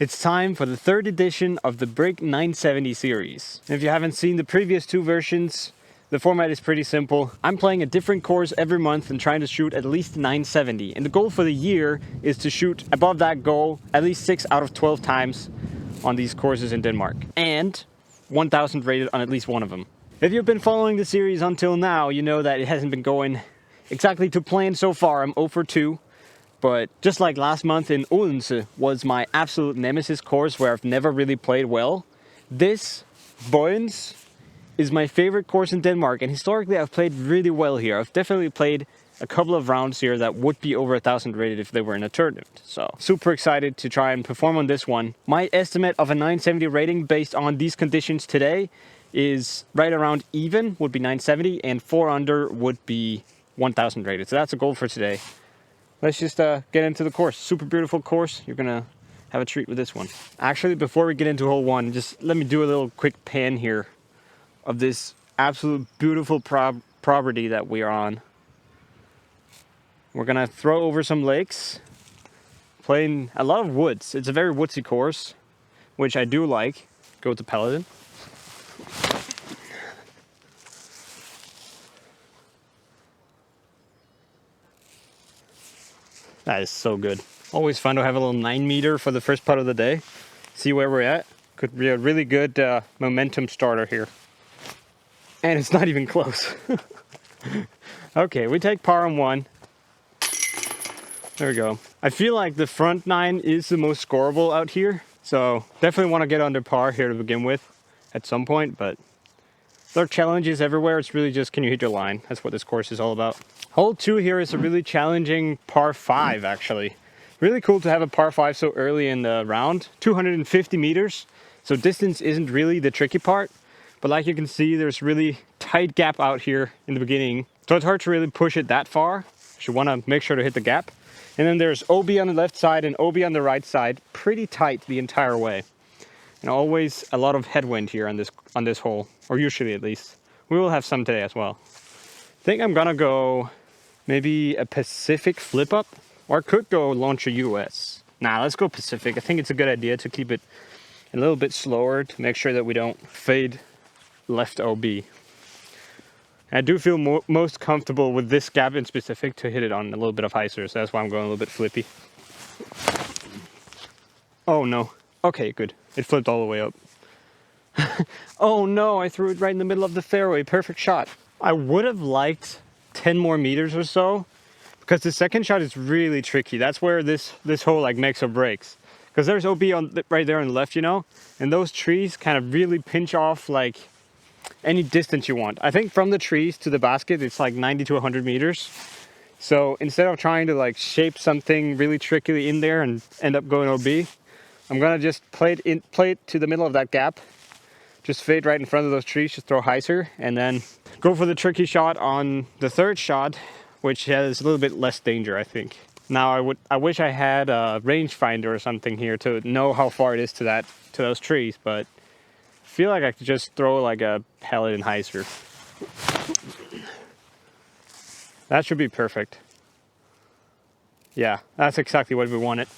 It's time for the third edition of the Break 970 series. And if you haven't seen the previous two versions, the format is pretty simple. I'm playing a different course every month and trying to shoot at least 970. And the goal for the year is to shoot above that goal at least 6 out of 12 times on these courses in Denmark. And 1000 rated on at least one of them. If you've been following the series until now, you know that it hasn't been going exactly to plan so far. I'm 0 for 2. But just like last month in Odense was my absolute nemesis course where I've never really played well, this Vojens is my favorite course in Denmark, and historically I've played really well here. I've definitely played a couple of rounds here that would be over 1000 rated if they were in a tournament. So super excited to try and perform on this one. My estimate of a 970 rating based on these conditions today is right around even, would be 970, and 4 under would be 1000 rated. So that's a goal for today. Let's just get into the course. Super beautiful course. You're gonna have a treat with this one. Actually, before we get into hole one, just let me do a little quick pan here of this absolute beautiful property that we are on. We're gonna throw over some lakes, playing a lot of woods. It's a very woodsy course, which I do like. Go to Paladin. That is so good. Always fun to have a little 9 meter for the first putt of the day. See where we're at. Could be a really good momentum starter here. And it's not even close. Okay, we take par on 1. There we go. I feel like the front 9 is the most scoreable out here. So definitely want to get under par here to begin with at some point. But there are challenges everywhere. It's really just, can you hit your line? That's what this course is all about. Hole 2 here is a really challenging par 5 actually. Really cool to have a par 5 so early in the round. 250 meters. So distance isn't really the tricky part. But like you can see, there's really tight gap out here in the beginning. So it's hard to really push it that far. You want to make sure to hit the gap. And then there's OB on the left side and OB on the right side. Pretty tight the entire way. And always a lot of headwind here on this hole. Or usually at least. We will have some today as well. I think I'm gonna go maybe a Pacific flip up, or I could go launch a US. Nah, let's go Pacific. I think it's a good idea to keep it a little bit slower to make sure that we don't fade left OB. I do feel most comfortable with this gap in specific to hit it on a little bit of hyzer, so that's why I'm going a little bit flippy. Oh no. Okay, good. It flipped all the way up. Oh no, I threw it right in the middle of the fairway. Perfect shot. I would have liked 10 more meters or so, because the second shot is really tricky. That's where this hole like makes or breaks. Because there's OB right there on the left, you know, and those trees kind of really pinch off like any distance you want. I think from the trees to the basket, it's like 90 to 100 meters. So instead of trying to like shape something really trickily in there and end up going OB, I'm gonna just play it to the middle of that gap. Just fade right in front of those trees, just throw hyzer, and then go for the tricky shot on the third shot, which has a little bit less danger, I think. Now I wish I had a rangefinder or something here to know how far it is to those trees, but I feel like I could just throw like a Paladin hyzer. That should be perfect. Yeah, that's exactly what we wanted.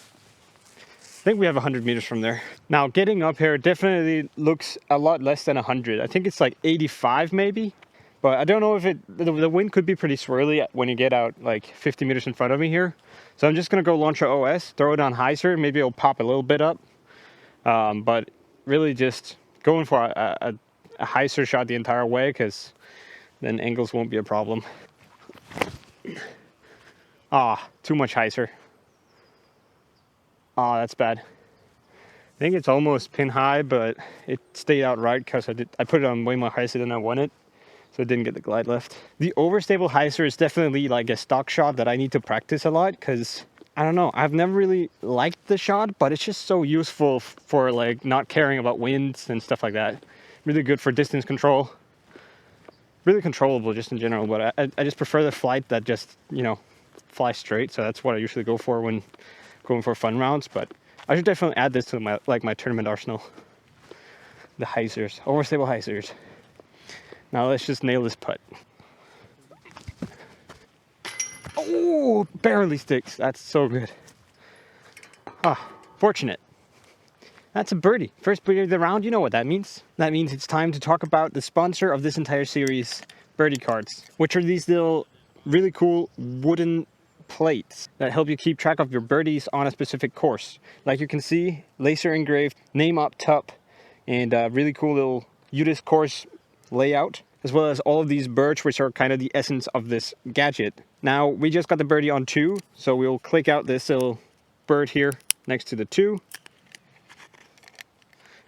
I think we have 100 meters from there. Now getting up here definitely looks a lot less than 100. I think it's like 85 maybe. But I don't know if the wind could be pretty swirly when you get out like 50 meters in front of me here. So I'm just gonna go launch a OS, throw it on hyzer. Maybe it'll pop a little bit up. But really just going for a hyzer shot the entire way, because then angles won't be a problem. Ah, too much hyzer. Oh, that's bad. I think it's almost pin high, but it stayed out right because I put it on way more hyzer than I wanted, so it didn't get the glide left. The overstable hyzer is definitely like a stock shot that I need to practice a lot, because I don't know, I've never really liked the shot, but it's just so useful for like not caring about winds and stuff like that. Really good for distance control. Really controllable just in general, but I just prefer the flight that just, you know, fly straight. So that's what I usually go for when going for fun rounds, but I should definitely add this to my tournament arsenal. The hyzers, overstable hyzers. Now let's just nail this putt. Oh, barely sticks. That's so good. Ah, fortunate. That's a birdie. First birdie of the round, you know what that means. That means it's time to talk about the sponsor of this entire series, birdie cards, which are these little really cool wooden plates that help you keep track of your birdies on a specific course. Like you can see, laser engraved, name up top, and really cool little UDIS course layout, as well as all of these birch, which are kind of the essence of this gadget. Now, we just got the birdie on 2, so we'll click out this little bird here next to the 2.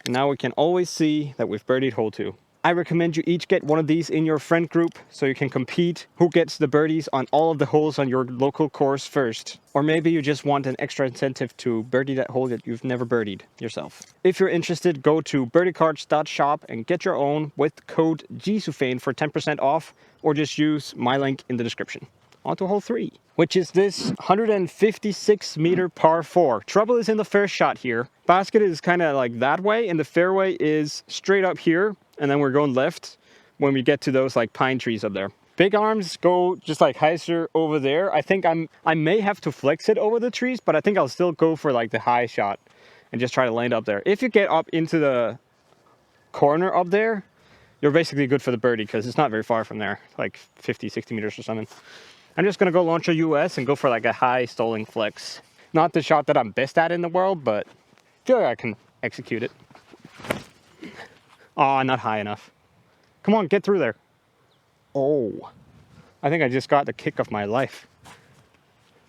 And now we can always see that we've birdied hole 2. I recommend you each get one of these in your friend group so you can compete who gets the birdies on all of the holes on your local course first. Or maybe you just want an extra incentive to birdie that hole that you've never birdied yourself. If you're interested, go to birdiecards.shop and get your own with code GSUFANE for 10% off, or just use my link in the description. On to hole 3, which is this 156 meter par 4. Trouble is in the first shot here. Basket is kind of like that way, and the fairway is straight up here, and then we're going left when we get to those like pine trees up there. Big arms go just like heiser over there. I think I may have to flex it over the trees, but I think I'll still go for like the high shot and just try to land up there. If you get up into the corner up there, you're basically good for the birdie because it's not very far from there, like 50, 60 meters or something. I'm just going to go launch a US and go for like a high stalling flex. Not the shot that I'm best at in the world, but I feel like I can execute it. Oh, not high enough. Come on, get through there. Oh, I think I just got the kick of my life.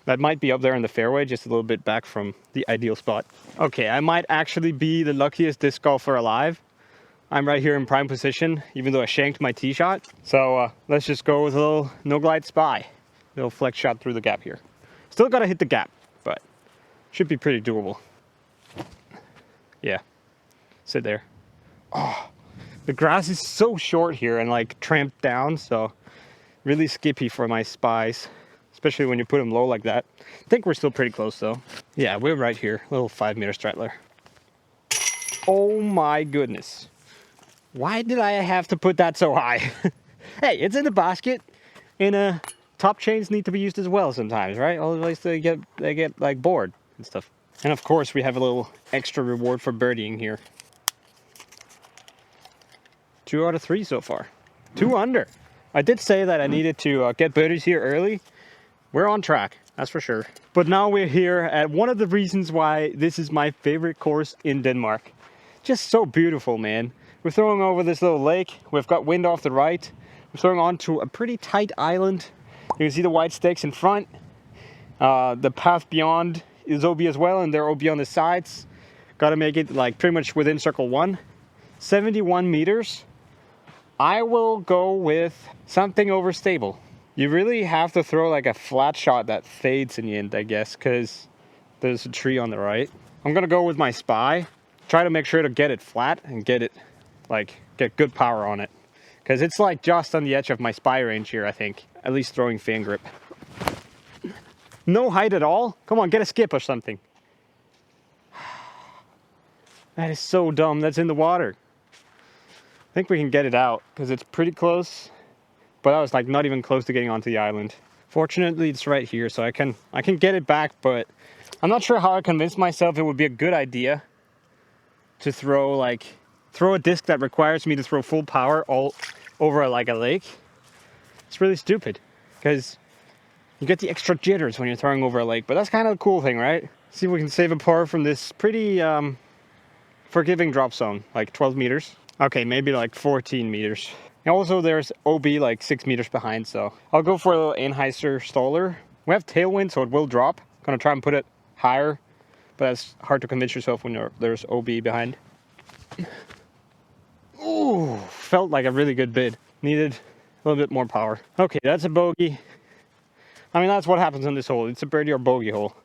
That might be up there in the fairway, just a little bit back from the ideal spot. Okay, I might actually be the luckiest disc golfer alive. I'm right here in prime position, even though I shanked my tee shot. So let's just go with a little no-glide spy. Little flex shot through the gap here. Still gotta hit the gap, but should be pretty doable. Yeah, sit there. Oh, the grass is so short here and like tramped down, so really skippy for my spies, especially when you put them low like that. I think we're still pretty close though. Yeah, we're right here, little 5 meter straddler. Oh my goodness. Why did I have to put that so high? Hey, it's in the basket, and top chains need to be used as well sometimes, right? Otherwise they get like bored and stuff. And of course we have a little extra reward for birdieing here. 2 out of 3 so far. 2 under. I did say that I needed to get birdies here early. We're on track, that's for sure. But now we're here at one of the reasons why this is my favorite course in Denmark. Just so beautiful, man. We're throwing over this little lake. We've got wind off the right. We're throwing onto a pretty tight island. You can see the white stakes in front. The path beyond is OB as well, and they're OB on the sides. Got to make it like pretty much within circle 1. 71 meters. I will go with something over stable. You really have to throw like a flat shot that fades in the end, I guess, because there's a tree on the right. I'm going to go with my spy. Try to make sure to get it flat and get good power on it. Because it's like just on the edge of my spy range here, I think. At least throwing fan grip. No height at all? Come on, get a skip or something. That is so dumb. That's in the water. I think we can get it out because it's pretty close. But I was like not even close to getting onto the island. Fortunately, it's right here, so I can get it back, but I'm not sure how I convinced myself it would be a good idea to throw a disc that requires me to throw full power all over like a lake. It's really stupid because you get the extra jitters when you're throwing over a lake, but that's kind of a cool thing, right? See if we can save a par from this pretty forgiving drop zone, like 12 meters. Okay, maybe like 14 meters. And also there's OB like 6 meters behind, so I'll go for a little Anheuser staller. We have tailwind, so it will drop. Gonna try and put it higher, but that's hard to convince yourself when there's OB behind. Ooh, felt like a really good bid. Needed a little bit more power. Okay, that's a bogey. I mean, that's what happens on this hole. It's a birdie or bogey hole.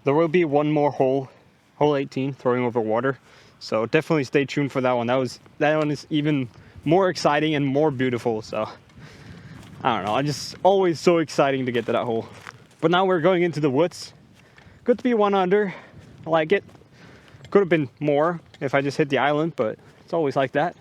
There will be one more hole, hole 18, throwing over water. So definitely stay tuned for that one. That one is even more exciting and more beautiful. So I don't know. I'm just always so exciting to get to that hole. But now we're going into the woods. Good to be 1 under. I like it. Could have been more if I just hit the island, but it's always like that.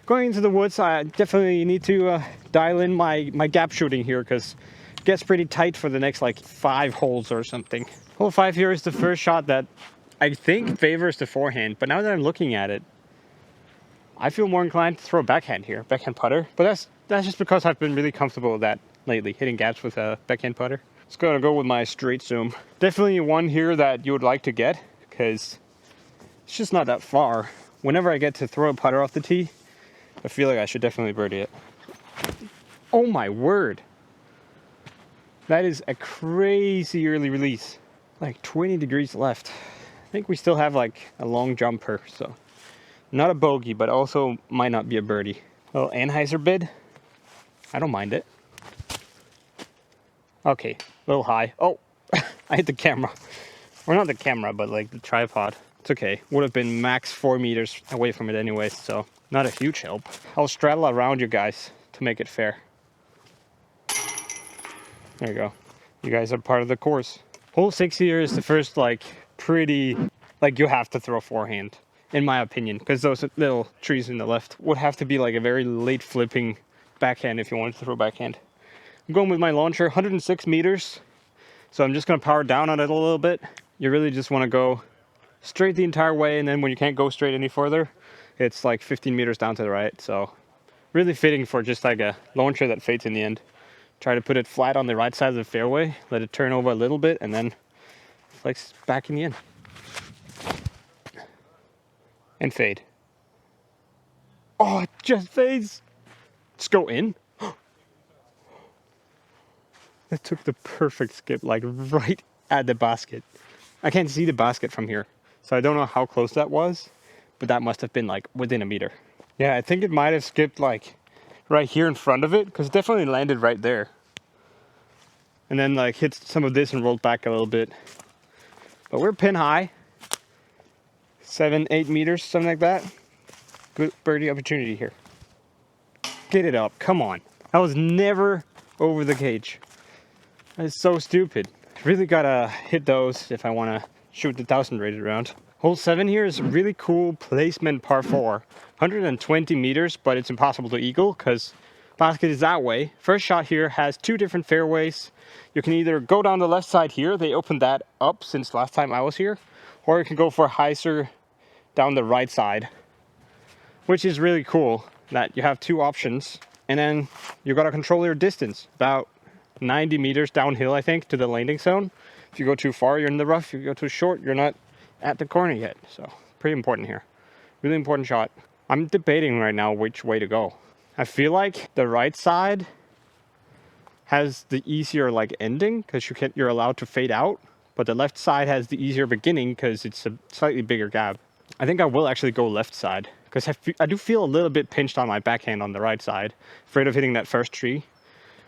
Going into the woods, I definitely need to dial in my gap shooting here because it gets pretty tight for the next like 5 holes or something. Hole 5 here is the first shot that I think favors the forehand, but now that I'm looking at it, I feel more inclined to throw a backhand here, backhand putter. But that's just because I've been really comfortable with that lately, hitting gaps with a backhand putter. Just gonna go with my straight zoom. Definitely one here that you would like to get, because it's just not that far. Whenever I get to throw a putter off the tee, I feel like I should definitely birdie it. Oh my word. That is a crazy early release. Like 20 degrees left. I think we still have like a long jumper, so not a bogey, but also might not be a birdie. A little Anheuser bid. I don't mind it. Okay, a little high. Oh, I hit the camera. Or not the camera, but like the tripod. It's okay. Would have been max 4 meters away from it anyway, so not a huge help. I'll straddle around you guys to make it fair. There you go. You guys are part of the course. Hole 6 here is the first like pretty, like you have to throw forehand, in my opinion, because those little trees in the left would have to be like a very late flipping backhand if you wanted to throw backhand. I'm going with my launcher, 106 meters. So I'm just gonna power down on it a little bit. You really just wanna go straight the entire way, and then when you can't go straight any further, it's like 15 meters down to the right. So really fitting for just like a launcher that fades in the end. Try to put it flat on the right side of the fairway, let it turn over a little bit, and then flex back in the end. And fade. Oh, it just fades. Just go in. That took the perfect skip, like right at the basket. I can't see the basket from here, so I don't know how close that was, but that must have been like within a meter. Yeah, I think it might have skipped like right here in front of it, because it definitely landed right there. And then like hit some of this and rolled back a little bit. But we're pin high. 7-8 meters, something like that. Good birdie opportunity here. Get it up, come on. That was never over the cage. That is so stupid. Really gotta hit those if I wanna shoot the 1000 rated round. Hole 7 here is a really cool placement par 4. 120 meters, but it's impossible to eagle because basket is that way. First shot here has 2 different fairways. You can either go down the left side here, they opened that up since last time I was here, or you can go for a hyzer down the right side, which is really cool that you have 2 options. And then you gotta control your distance, about 90 meters downhill, I think, to the landing zone. If you go too far, you're in the rough. If you go too short, you're not at the corner yet. So pretty important here. Really important shot. I'm debating right now which way to go. I feel like the right side has the easier like ending because you're allowed to fade out, but the left side has the easier beginning because it's a slightly bigger gap. I think I will actually go left side because I do feel a little bit pinched on my backhand on the right side, afraid of hitting that first tree,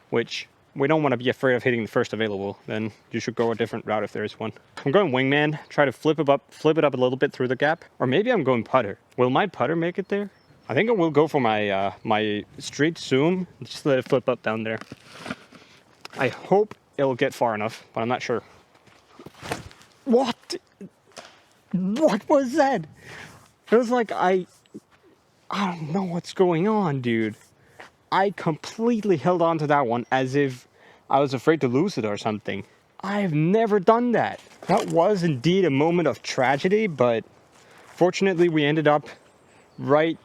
which we don't want to be afraid of hitting the first available. Then you should go a different route if there is one. I'm going wingman, try to flip it up a little bit through the gap, or maybe I'm going putter. Will my putter make it there? I think I will go for my my straight zoom, just let it flip up down there. I hope it'll get far enough, but I'm not sure. What was that? It was like I don't know what's going on, dude. I completely held on to that one as if I was afraid to lose it or something. I've never done that. That was indeed a moment of tragedy, but fortunately we ended up right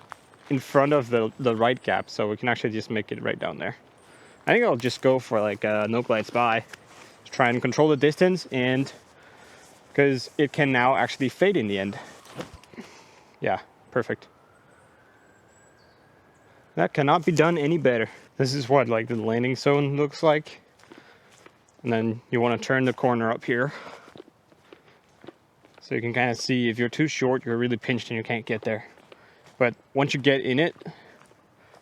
in front of the right gap, so we can actually just make it right down there. I think I'll just go for like a no glides by. Just try and control the distance, and because it can now actually fade in the end. Yeah, perfect. That cannot be done any better. This is what like the landing zone looks like. And then you want to turn the corner up here. So you can kind of see if you're too short, you're really pinched and you can't get there. But once you get in it,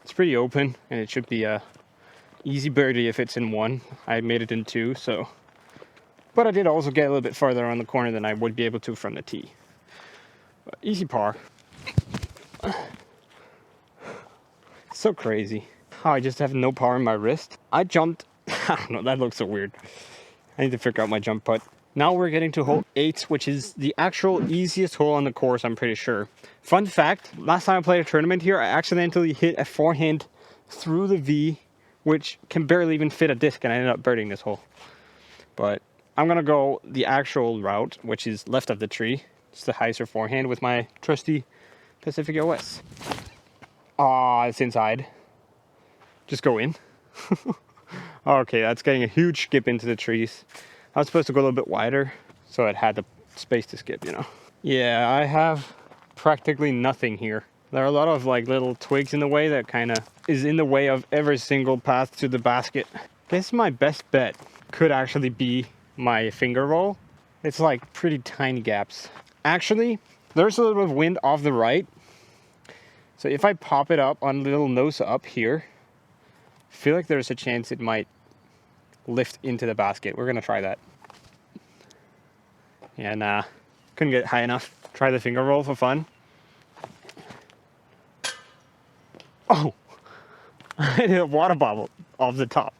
it's pretty open and it should be a easy birdie if it's in 1. I made it in 2, so. But I did also get a little bit farther on the corner than I would be able to from the tee. But easy par. So crazy how I just have no power in my wrist. I jumped. I don't know, that looks so weird. I need to figure out my jump putt. Now we're getting to hole 8, which is the actual easiest hole on the course, I'm pretty sure. Fun fact, last time I played a tournament here, I accidentally hit a forehand through the V, which can barely even fit a disc, and I ended up birding this hole. But I'm gonna go the actual route, which is left of the tree. Just a hyzer forehand with my trusty Pacific OS. Ah, it's inside. Just go in. Okay, that's getting a huge skip into the trees. I was supposed to go a little bit wider, so it had the space to skip, you know. Yeah, I have practically nothing here. There are a lot of like little twigs in the way that kind of is in the way of every single path to the basket. Guess my best bet could actually be my finger roll. It's like pretty tiny gaps. Actually, there's a little bit of wind off the right. So if I pop it up on a little nose up here, I feel like there's a chance it might lift into the basket. We're gonna try that. Yeah, nah, couldn't get high enough. Try the finger roll for fun. Oh, I hit a water bottle off the top.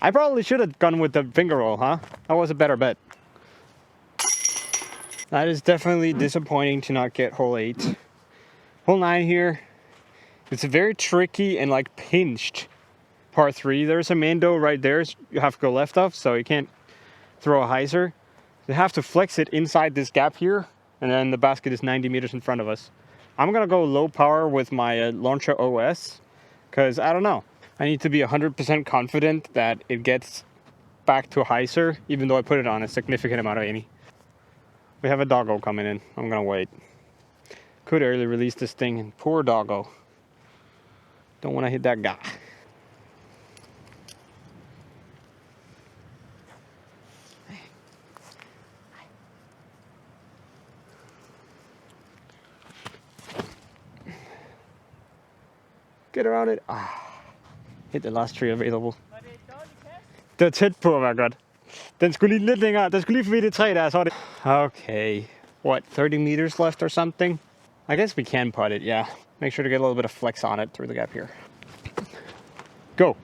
I probably should have gone with the finger roll, huh? That was a better bet. That is definitely disappointing to not get hole 8. Hole 9 here, it's a very tricky and like pinched par 3. There's a mando right there. You have to go left of, so you can't throw a hyzer. You have to flex it inside this gap here, and then the basket is 90 meters in front of us. I'm gonna go low power with my launcher OS, because I don't know. I need to be 100% confident that it gets back to a hyzer, even though I put it on a significant amount of any. We have a doggo coming in. I'm gonna wait. Could early release this thing, and poor doggo. Don't want to hit that guy. Get around it. Ah, hit the last tree available. Det er tæt på at være godt. Den skulle lige lidt længere. Den skulle lige forbi det træ der, så er det. Okay, what, 30 meters left or something? I guess we can putt it, yeah. Make sure to get a little bit of flex on it through the gap here. Go.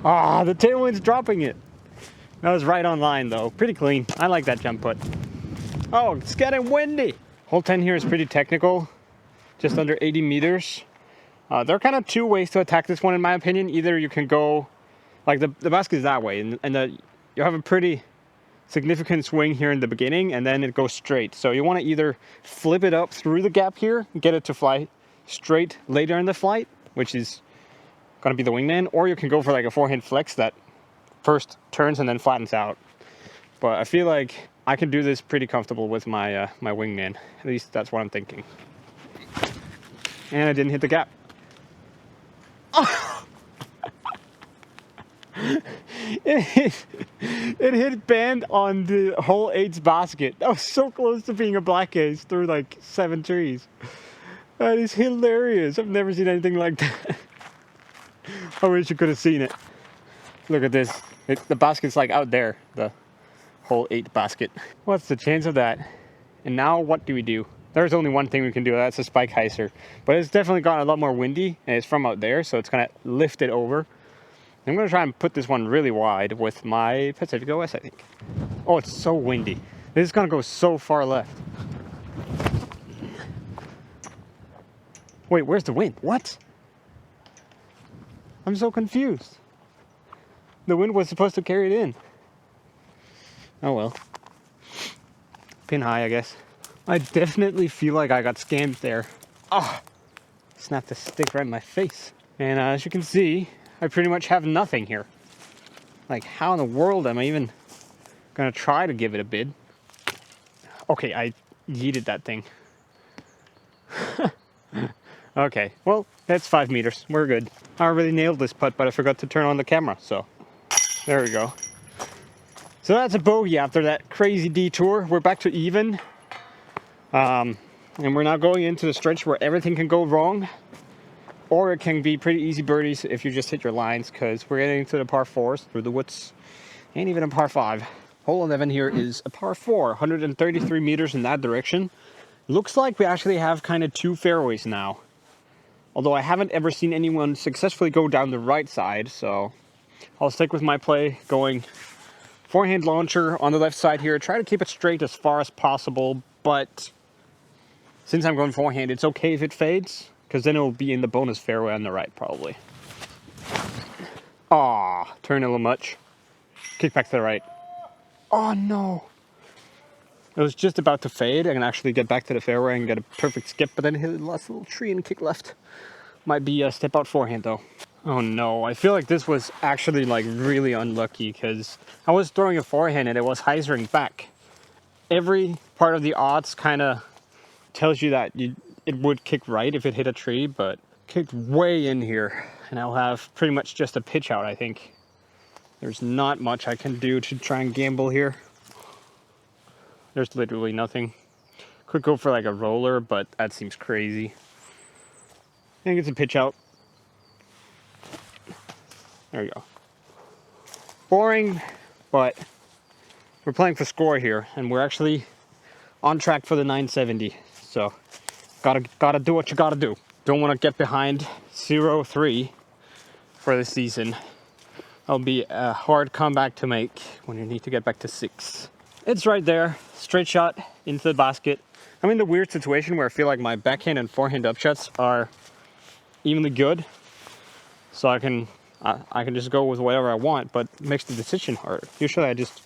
Ah, the tailwind's dropping it. That was right on line though. Pretty clean. I like that jump putt. Oh, it's getting windy. Hole 10 here is pretty technical. Just under 80 meters. There are kind of two ways to attack this one in my opinion. Either you can go, like the basket is that way, and you have a pretty significant swing here in the beginning, and then it goes straight. So you want to either flip it up through the gap here, get it to fly straight later in the flight, which is going to be the wingman, or you can go for like a forehand flex that first turns and then flattens out. But I feel like I can do this pretty comfortable with my my wingman. At least that's what I'm thinking. And I didn't hit the gap. It hit band on the hole 8's basket. That was so close to being a black ace through like 7 trees. That is hilarious. I've never seen anything like that. I wish you could have seen it. Look at this. The basket's like out there, the hole 8 basket. What's the chance of that? And now what do we do? There's only one thing we can do, that's a spike hyzer. But it's definitely gotten a lot more windy, and it's from out there, so it's gonna lift it over. I'm gonna try and put this one really wide with my Pacific OS, I think. Oh, it's so windy. This is gonna go so far left. Wait, where's the wind? What? I'm so confused. The wind was supposed to carry it in. Oh well. Pin high, I guess. I definitely feel like I got scammed there. Ah! Snapped the stick right in my face. And as you can see, I pretty much have nothing here. Like, how in the world am I even gonna try to give it a bid? Okay, I yeeted that thing. Okay, well, that's 5 meters. We're good. I already nailed this putt, but I forgot to turn on the camera, so there we go. So that's a bogey after that crazy detour. We're back to even. And we're now going into the stretch where everything can go wrong. Or it can be pretty easy birdies if you just hit your lines, because we're getting to the par 4s through the woods. Ain't even a par 5. Hole 11 here is a par 4, 133 meters in that direction. Looks like we actually have kind of 2 fairways now. Although I haven't ever seen anyone successfully go down the right side, so I'll stick with my play, going forehand launcher on the left side here. Try to keep it straight as far as possible, but since I'm going forehand, it's okay if it fades, because then it'll be in the bonus fairway on the right, probably. Aw, turn a little much. Kick back to the right. Oh no. It was just about to fade and actually get back to the fairway and get a perfect skip, but then it hit the last little tree and kick left. Might be a step out forehand though. Oh no, I feel like this was actually like really unlucky because I was throwing a forehand and it was hyzering back. Every part of the odds kind of tells you that it would kick right if it hit a tree, but kicked way in here and I'll have pretty much just a pitch out, I think. There's not much I can do to try and gamble here. There's literally nothing. Could go for like a roller, but that seems crazy. I think it's a pitch out. There you go. Boring, but we're playing for score here, and we're actually on track for the 970. So, gotta do what you gotta do. Don't want to get behind 0-3 for the season. That'll be a hard comeback to make when you need to get back to 6. It's right there, straight shot into the basket. I'm in the weird situation where I feel like my backhand and forehand upshots are evenly good, so I can just go with whatever I want, but it makes the decision hard. Usually I just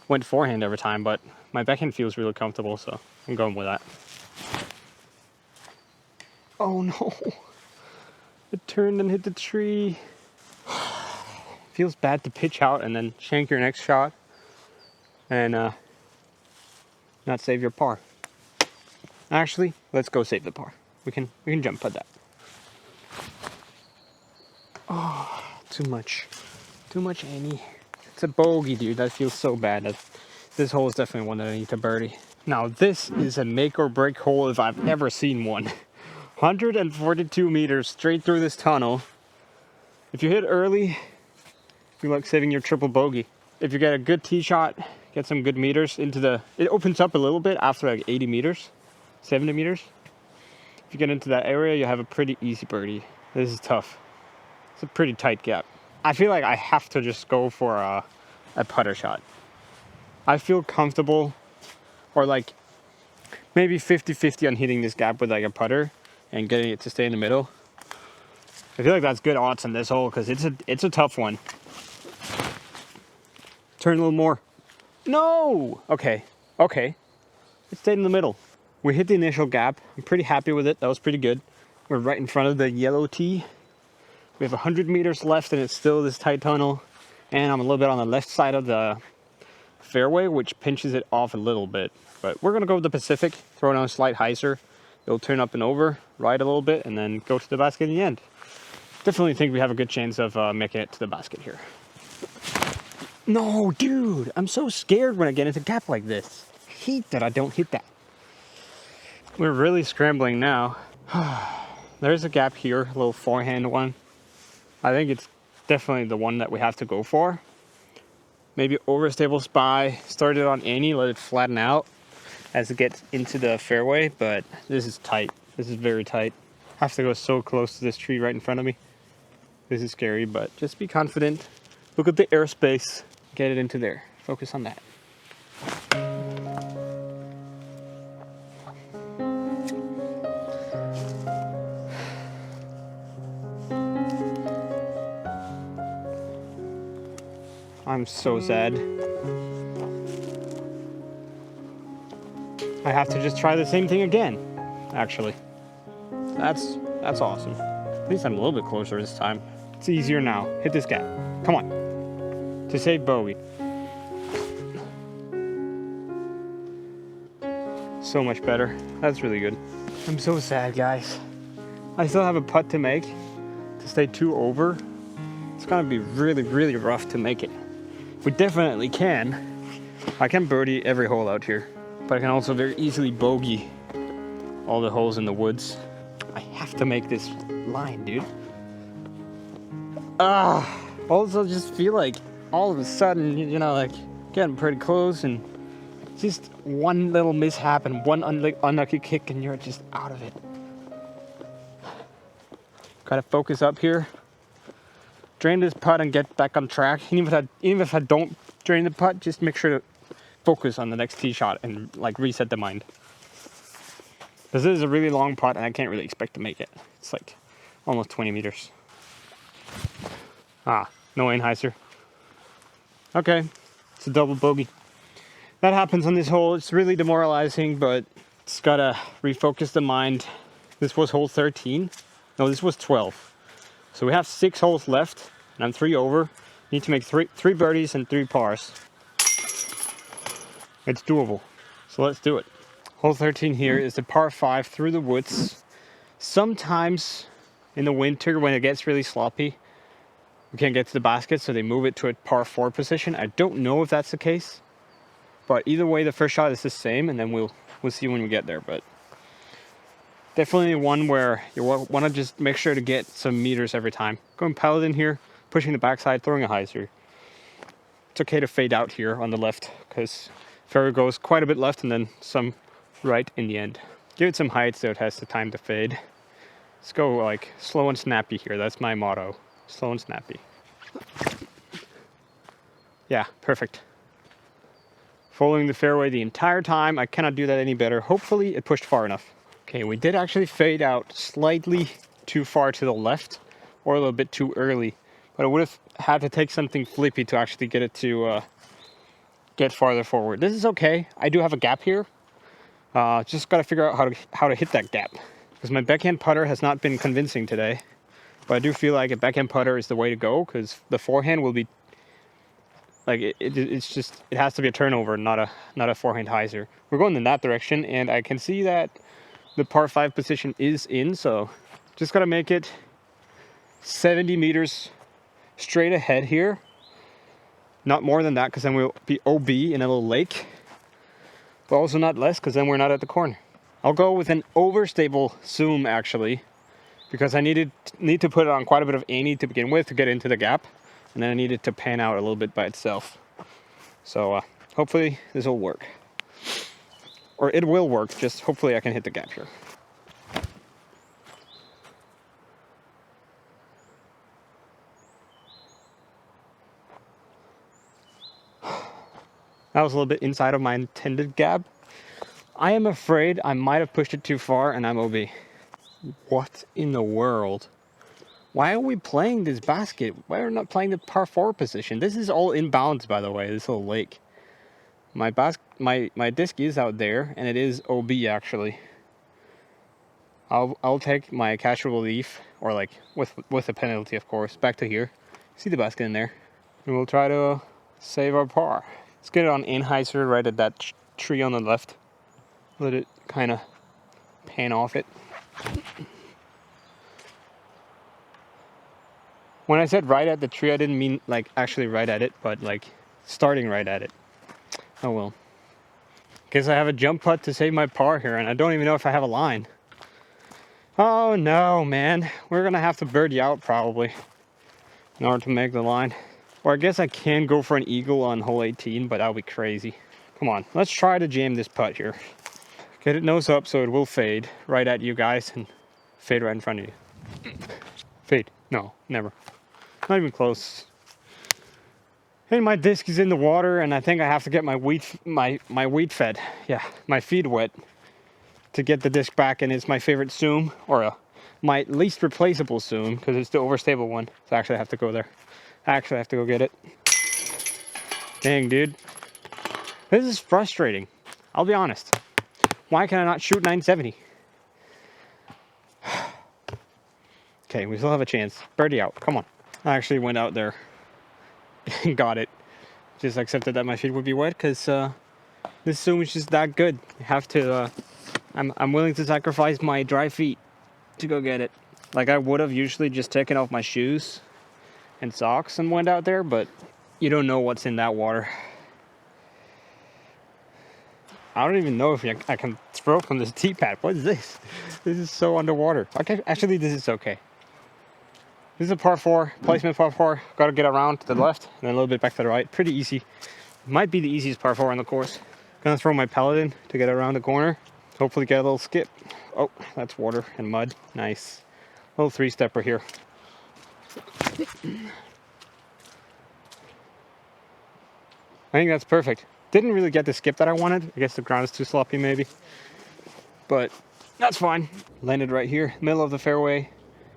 went forehand every time, but my backhand feels really comfortable, so I'm going with that. Oh no, it turned and hit the tree. Feels bad to pitch out and then shank your next shot and not save your par. Actually, let's go save the par. We can jump putt that. Oh, too much Amy. It's a bogey, dude. That feels so bad. This hole is definitely one that I need to birdie. Now this is a make or break hole if I've ever seen one. 142 meters straight through this tunnel. If you hit early, you're like saving your triple bogey. If you get a good tee shot, get some good meters into the, it opens up a little bit after like 80 meters, 70 meters. If you get into that area, you have a pretty easy birdie. This is tough. It's a pretty tight gap. I feel like I have to just go for a putter shot. I feel comfortable, or like maybe 50-50 on hitting this gap with like a putter and getting it to stay in the middle. I feel like that's good odds on this hole because it's a tough one. Turn a little more. No! Okay. It stayed in the middle. We hit the initial gap. I'm pretty happy with it. That was pretty good. We're right in front of the yellow tee. We have 100 meters left and it's still this tight tunnel. And I'm a little bit on the left side of the fairway, which pinches it off a little bit. But we're going to go with the Pacific, throw it on a slight hyzer. It'll turn up and over, ride a little bit, and then go to the basket in the end. Definitely think we have a good chance of making it to the basket here. No, dude, I'm so scared when I get into a gap like this. I hate that I don't hit that. We're really scrambling now. There's a gap here, a little forehand one. I think it's definitely the one that we have to go for. Maybe overstable spy, start it on any, let it flatten out as it gets into the fairway, but this is tight. This is very tight. I have to go so close to this tree right in front of me. This is scary, but just be confident. Look at the airspace. Get it into there. Focus on that. I'm so sad. I have to just try the same thing again, actually. That's awesome. At least I'm a little bit closer this time. It's easier now. Hit this gap. Come on. To save bogey. So much better. That's really good. I'm so sad, guys. I still have a putt to make to stay 2 over. It's gonna be really, really rough to make it. We definitely can. I can birdie every hole out here, but I can also very easily bogey all the holes in the woods. I have to make this line, dude. Also just feel like all of a sudden, you know, like getting pretty close and just one little mishap and one unlucky kick and you're just out of it. Gotta focus up here. Drain this putt and get back on track. Even if I don't drain the putt, just make sure to focus on the next tee shot and like reset the mind. This is a really long putt and I can't really expect to make it. It's like almost 20 meters. No Anheuser. Okay, it's a double bogey. that happens on this hole. It's really demoralizing, but it's gotta refocus the mind. This was hole 13. No, this was 12. So we have 6 holes left, and I'm 3 over. Need to make three birdies and 3 pars. It's doable. So let's do it. Hole 13 here is the par 5 through the woods. Sometimes in the winter when it gets really sloppy, we can't get to the basket, so they move it to a par 4 position. I don't know if that's the case, but either way, the first shot is the same, and then we'll see when we get there. But definitely one where you want to just make sure to get some meters every time. Going Paladin here, pushing the backside, throwing a hyzer. It's okay to fade out here on the left because fairway goes quite a bit left and then some right in the end. Give it some height so it has the time to fade. Let's go like slow and snappy here. That's my motto. Slow and snappy. Yeah, perfect. Following the fairway the entire time. I cannot do that any better. Hopefully it pushed far enough. Okay, we did actually fade out slightly too far to the left or a little bit too early. But I would have had to take something flippy to actually get it to get farther forward. This is okay. I do have a gap here. Just got to figure out how to hit that gap. Because my backhand putter has not been convincing today. But I do feel like a backhand putter is the way to go, because the forehand will be like it has to be a turnover, not a forehand hyzer. We're going in that direction, and I can see that the par 5 position is in, so just gotta make it 70 meters straight ahead here. Not more than that, because then we'll be OB in a little lake. But also not less, because then we're not at the corner. I'll go with an overstable zoom actually, because I need to put it on quite a bit of ante to begin with to get into the gap, and then I need it to pan out a little bit by itself. So hopefully this will work, or it will work. Just hopefully I can hit the gap here. That was a little bit inside of my intended gap. I am afraid I might have pushed it too far and I'm OB. What in the world? Why are we playing this basket? Why are we not playing the par 4 position? This is all inbounds, by the way, this little lake. My disc is out there, and it is OB actually. I'll take my casual leaf, or like with a penalty of course, back to here. See the basket in there. And we'll try to save our par. Let's get it on Anheuser right at that tree on the left. Let it kind of pan off it. When I said right at the tree, I didn't mean like actually right at it, but like starting right at it. Oh well. Guess I have a jump putt to save my par here, and I don't even know if I have a line. Oh no, man. We're gonna have to birdie out probably in order to make the line. Or I guess I can go for an eagle on hole 18, but that'll be crazy. Come on, let's try to jam this putt here. Get it nose up so it will fade right at you guys and fade right in front of you. Fade. No, never. Not even close. And my disc is in the water, and I think I have to get my wheat fed. Yeah, my feed wet to get the disc back, and it's my favorite zoom, or my least replaceable zoom, because it's the overstable one. So I actually have to go there. I actually have to go get it. Dang, dude. This is frustrating. I'll be honest. Why can I not shoot 970? Okay, we still have a chance. Birdie out. Come on. I actually went out there and got it. Just accepted that my feet would be wet, because this zoom is just that good. You have to... I'm willing to sacrifice my dry feet to go get it. Like I would have usually just taken off my shoes and socks and went out there, but you don't know what's in that water. I don't even know if I can throw from this tee pad. What is this? This is so underwater. Okay, actually this is okay. This is a par 4, placement par 4. Got to get around to the left and then a little bit back to the right. Pretty easy. Might be the easiest par 4 on the course. Gonna throw my Paladin to get around the corner. Hopefully get a little skip. Oh, that's water and mud. Nice. Little 3-stepper here. I think that's perfect. Didn't really get the skip that I wanted. I guess the ground is too sloppy maybe. But that's fine. Landed right here, middle of the fairway.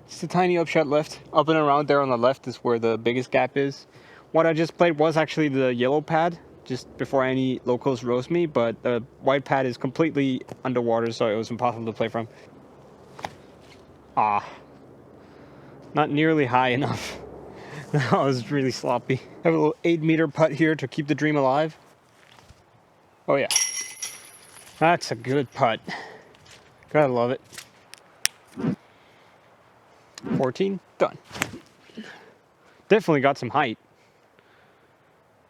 Just a tiny upshot left. Up and around there on the left is where the biggest gap is. What I just played was actually the yellow pad just before any locals roast me, but the white pad is completely underwater, so it was impossible to play from. Ah, not nearly high enough. That was really sloppy. I have a little 8-meter putt here to keep the dream alive. Oh yeah, that's a good putt. Gotta love it. 14, done. Definitely got some height.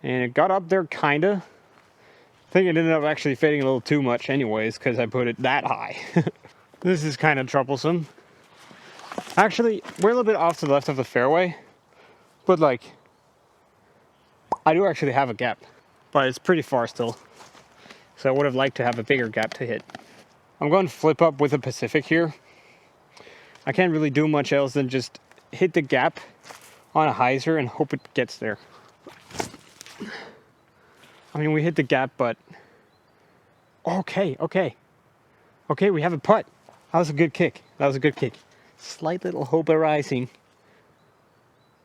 And it got up there kinda. I think it ended up actually fading a little too much anyways, because I put it that high. This is kind of troublesome. Actually, we're a little bit off to the left of the fairway, but like, I do actually have a gap, but it's pretty far still. So I would have liked to have a bigger gap to hit. I'm going to flip up with a Pacific here. I can't really do much else than just hit the gap on a hyzer and hope it gets there. I mean, we hit the gap, but okay, we have a putt. That was a good kick. Slight little hope arising.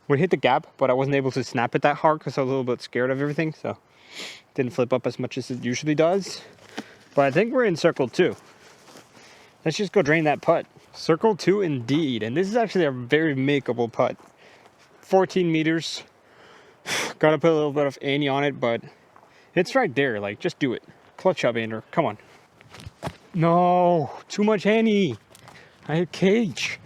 We hit the gap, but I wasn't able to snap it that hard because I was a little bit scared of everything, so didn't flip up as much as it usually does. But I think we're in circle 2. Let's just go drain that putt. Circle 2 indeed, and this is actually a very makeable putt. 14 meters. Gotta put a little bit of ante on it, but it's right there. Like, just do it. Clutch up, Andrew. Come on. No, too much ante. I hit cage.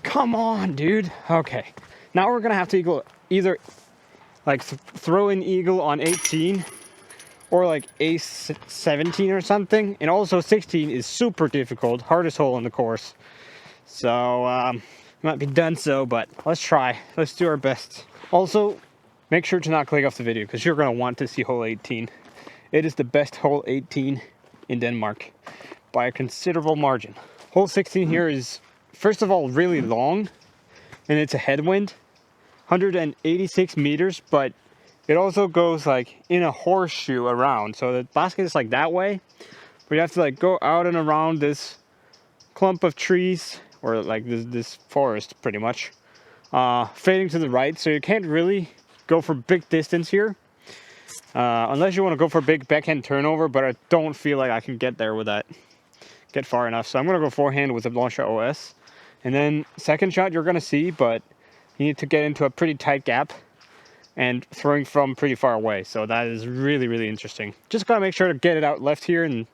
Come on, dude. Okay, now we're gonna have to either like throw an eagle on 18 or like ace 17 or something. And also 16 is super difficult, hardest hole in the course. So might be done so, but let's try. Let's do our best. Also, make sure to not click off the video because you're gonna want to see hole 18. It is the best hole 18 in Denmark by a considerable margin. Hole 16 here is, first of all, really long, and it's a headwind, 186 meters, but it also goes like in a horseshoe around. So the basket is like that way, but you have to like go out and around this clump of trees, or like this forest pretty much, fading to the right. So you can't really go for big distance here, unless you want to go for a big backhand turnover, but I don't feel like I can get there with that. Get far enough. So I'm going to go forehand with the Northstar OS. And then second shot you're going to see, but you need to get into a pretty tight gap and throwing from pretty far away. So that is really, really interesting. Just got to make sure to get it out left here and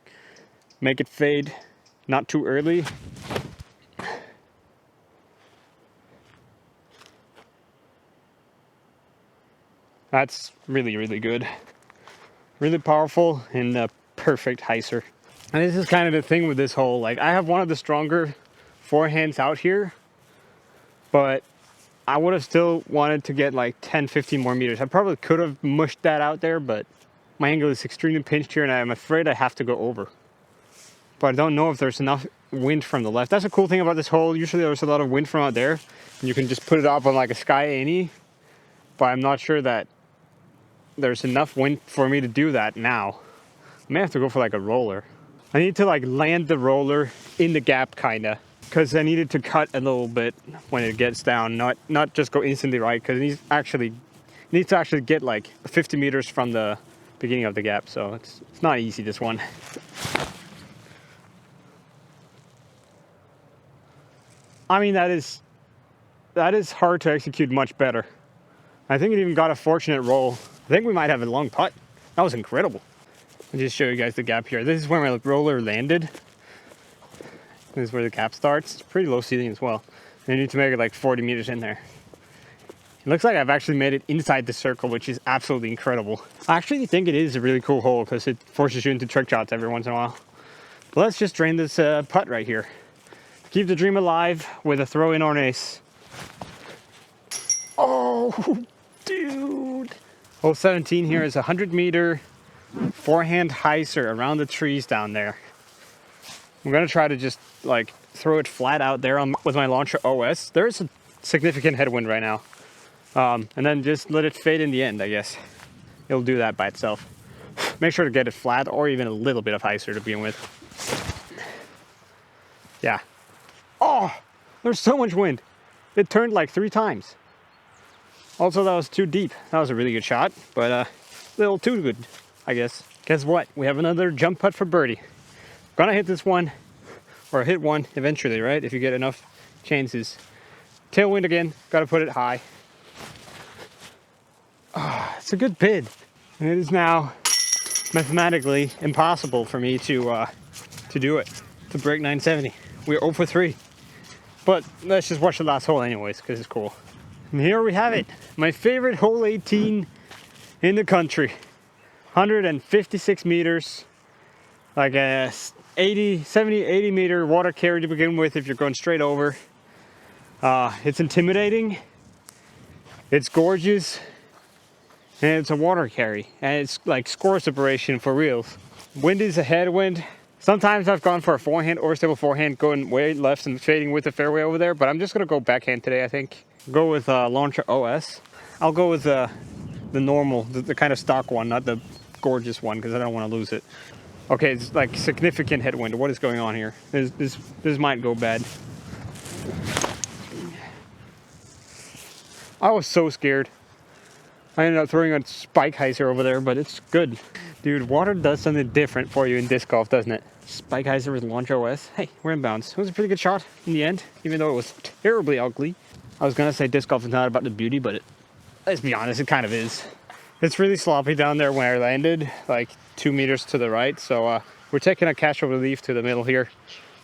make it fade not too early. That's really, really good. Really powerful and a perfect hyzer. And this is kind of the thing with this hole. Like, I have one of the stronger forehands out here, but I would have still wanted to get like 10-15 more meters. I probably could have mushed that out there, but my angle is extremely pinched here and I'm afraid I have to go over. But I don't know if there's enough wind from the left. That's a cool thing about this hole. Usually there's a lot of wind from out there and you can just put it up on like a sky ante, but I'm not sure that there's enough wind for me to do that now. I may have to go for like a roller. I need to like land the roller in the gap kinda, because I needed to cut a little bit when it gets down, not just go instantly right, because it needs to actually get like 50 meters from the beginning of the gap. So it's not easy, this one. I mean, that is hard to execute much better. I think it even got a fortunate roll. I think we might have a long putt. That was incredible. I'll just show you guys the gap here. This is where my roller landed. This is where the gap starts. It's pretty low ceiling as well. And you need to make it like 40 meters in there. It looks like I've actually made it inside the circle, which is absolutely incredible. I actually think it is a really cool hole because it forces you into trick shots every once in a while. But let's just drain this putt right here. Keep the dream alive with a throw in or an ace. Oh, dude. Hole 17 here is a 100-meter forehand hyzer around the trees down there. I'm gonna try to just like throw it flat out there with my launcher OS. There is a significant headwind right now, and then just let it fade in the end. I guess it'll do that by itself. Make sure to get it flat or even a little bit of hyzer to begin with. Yeah. Oh, there's so much wind. It turned like 3 times. Also, that was too deep. That was a really good shot, but little too good, I guess. Guess what? We have another jump putt for birdie. Gonna hit this one, or hit one eventually, right? If you get enough chances. Tailwind again, gotta put it high. Oh, it's a good bid. And it is now mathematically impossible for me to do it, to break 970. We're 0 for 3. But let's just watch the last hole anyways, because it's cool. And here we have it. My favorite hole 18 in the country. 156 meters. Like a 70, 80 meter water carry to begin with if you're going straight over. It's intimidating. It's gorgeous. And it's a water carry. And it's like score separation for reals. Wind is a headwind. Sometimes I've gone for a forehand or stable forehand, going way left and fading with the fairway over there. But I'm just going to go backhand today, I think. Go with launcher OS. I'll go with the normal, the kind of stock one, not the gorgeous one, because I don't want to lose it. Okay, it's like significant headwind. What is going on here? This might go bad. I was so scared. I ended up throwing a spike hyzer over there, but it's good. Dude, water does something different for you in disc golf, doesn't it? Spike hyzer with launch OS. Hey, we're in bounds. It was a pretty good shot in the end, even though it was terribly ugly. I was gonna say disc golf is not about the beauty, but let's be honest, it kind of is. It's really sloppy down there where I landed, like 2 meters to the right. So we're taking a casual relief to the middle here,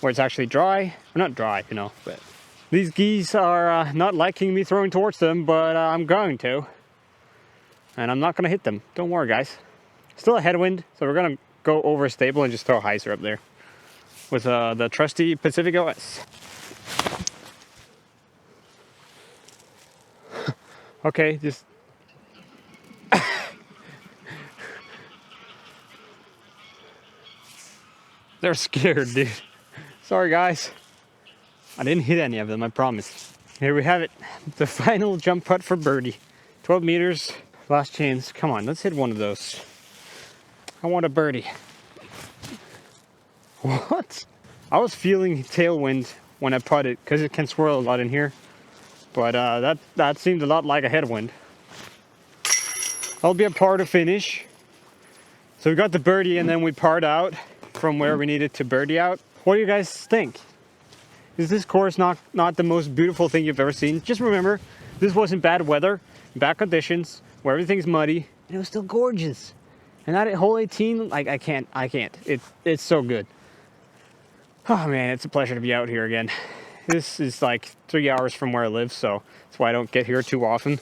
where it's actually dry. Or not dry, you know, but these geese are not liking me throwing towards them, but I'm going to. And I'm not gonna hit them. Don't worry, guys. Still a headwind, so we're gonna go over stable and just throw a hyzer up there with the trusty Pacific OS. Okay, just they're scared, dude. Sorry, guys. I didn't hit any of them, I promise. Here we have it. The final jump putt for birdie. 12 meters, last chance. Come on, let's hit one of those. I want a birdie. What? I was feeling tailwind when I putted, because it can swirl a lot in here. But that seemed a lot like a headwind. I'll be a par to finish. So we got the birdie and then we parred out from where we needed to birdie out. What do you guys think? Is this course not the most beautiful thing you've ever seen? Just remember, this wasn't bad weather, bad conditions, where everything's muddy, and it was still gorgeous. And that hole 18, like I can't. It's so good. Oh man, it's a pleasure to be out here again. This is like 3 hours from where I live, so that's why I don't get here too often.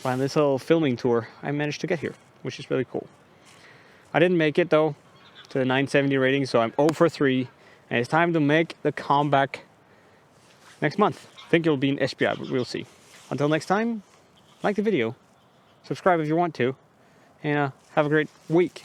On this little filming tour, I managed to get here, which is really cool. I didn't make it though to the 970 rating, so I'm 0 for 3, and it's time to make the comeback next month. I think it'll be in SPI, but we'll see. Until next time, like the video, subscribe if you want to, and have a great week.